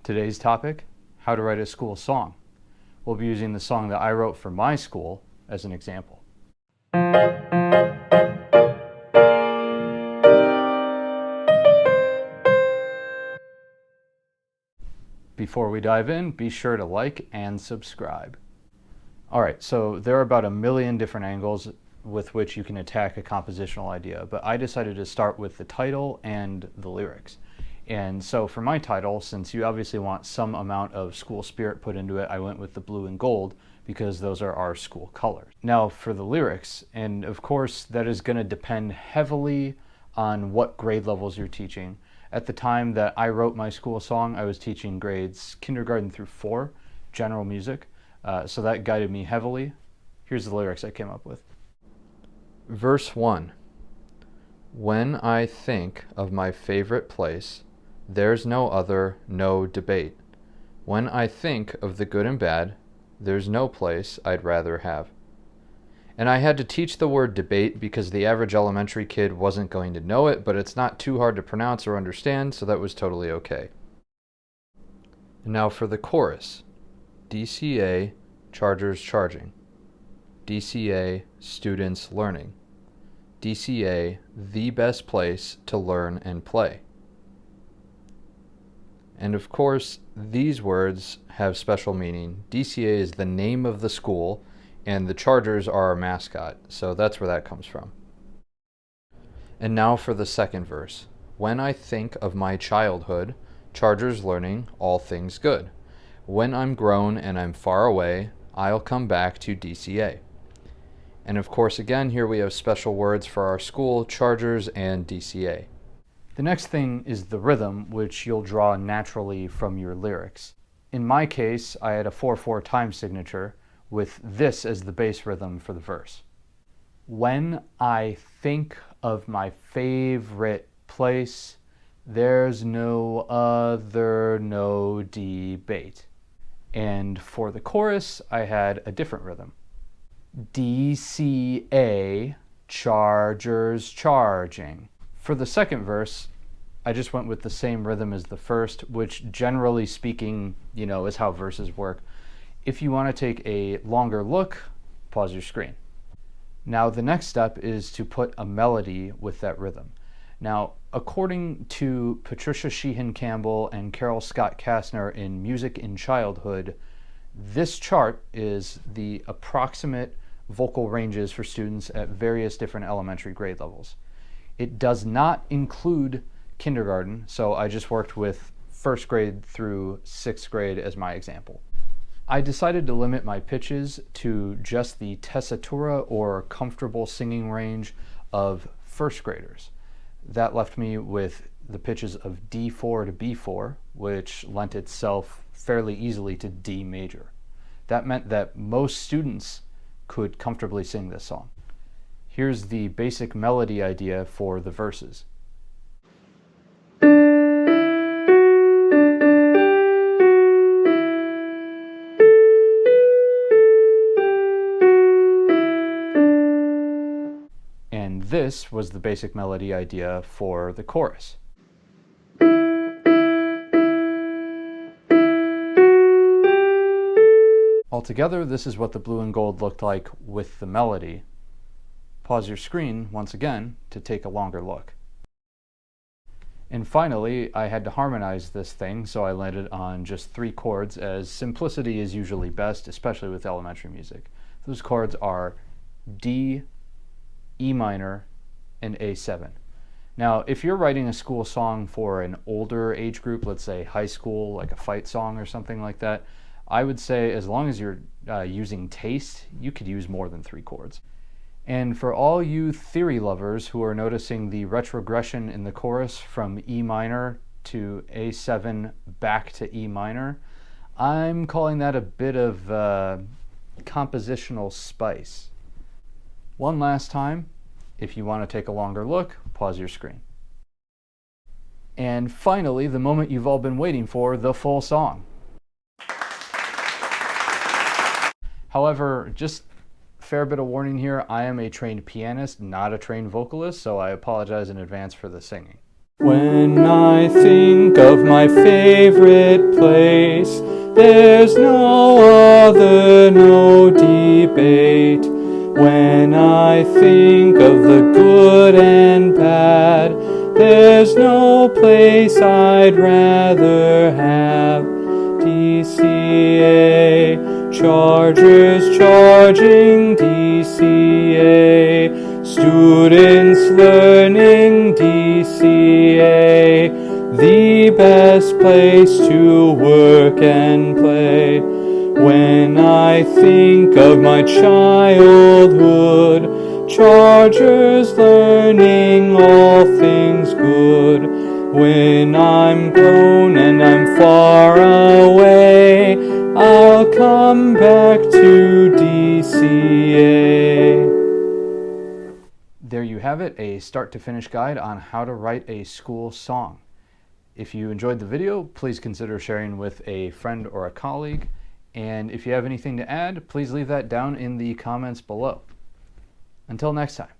Today's topic, how to write a school song. We'll be using the song that I wrote for my school as an example. Before we dive in, be sure to like and subscribe. Alright, so there are about a million different angles with which you can attack a compositional idea, but I decided to start with the title and the lyrics. And so for my title, since you obviously want some amount of school spirit put into it, I went with the blue and gold because those are our school colors. Now for the lyrics, and of course that is going to depend heavily on what grade levels you're teaching. At the time that I wrote my school song, I was teaching grades kindergarten through 4, general music, so that guided me heavily. Here's the lyrics I came up with. Verse 1. When I think of my favorite place, there's no other, no debate. When I think of the good and bad, there's no place I'd rather have. And I had to teach the word debate because the average elementary kid wasn't going to know it, but it's not too hard to pronounce or understand, so that was totally okay. And now for the chorus. DCA, chargers charging. DCA, students learning. DCA, the best place to learn and play. And of course, these words have special meaning. DCA is the name of the school, and the Chargers are our mascot, so that's where that comes from. And now for the second verse. When I think of my childhood, Chargers learning, all things good. When I'm grown and I'm far away, I'll come back to DCA. And of course, again, here we have special words for our school, Chargers and DCA. The next thing is the rhythm, which you'll draw naturally from your lyrics. In my case, I had a 4/4 time signature, with this as the bass rhythm for the verse. When I think of my favorite place, there's no other, no debate. And for the chorus, I had a different rhythm. DCA, chargers charging. For the second verse, I just went with the same rhythm as the first, which generally speaking, is how verses work. If you want to take a longer look, pause your screen. Now the next step is to put a melody with that rhythm. Now, according to Patricia Sheehan Campbell and Carol Scott Kastner in Music in Childhood, this chart is the approximate vocal ranges for students at various different elementary grade levels. It does not include kindergarten, so I just worked with 1st grade through 6th grade as my example. I decided to limit my pitches to just the tessitura or comfortable singing range of 1st graders. That left me with the pitches of D4 to B4, which lent itself fairly easily to D major. That meant that most students could comfortably sing this song. Here's the basic melody idea for the verses. And this was the basic melody idea for the chorus. Altogether, this is what the blue and gold looked like with the melody. Pause your screen once again to take a longer look. And finally, I had to harmonize this thing, so I landed on just 3 chords, as simplicity is usually best, especially with elementary music. Those chords are D, E minor, and A7. Now, if you're writing a school song for an older age group, let's say high school, like a fight song or something like that, I would say as long as you're using taste, you could use more than 3 chords. And for all you theory lovers who are noticing the retrogression in the chorus from E minor to A7 back to E minor, I'm calling that a bit of compositional spice. One last time, if you want to take a longer look, pause your screen. And finally, the moment you've all been waiting for, the full song. However, just fair bit of warning here, I am a trained pianist, not a trained vocalist, so I apologize in advance for the singing. When I think of my favorite place, there's no other, no debate. When I think of the good and bad, there's no place I'd rather have. DCA, chargers charging, DCA, students learning, DCA, the best place to work and play. When I think of my childhood, chargers learning all things good. When I'm grown and I'm far away, I'll come back to DCA. There you have it, a start-to-finish guide on how to write a school song. If you enjoyed the video, please consider sharing with a friend or a colleague. And if you have anything to add, please leave that down in the comments below. Until next time.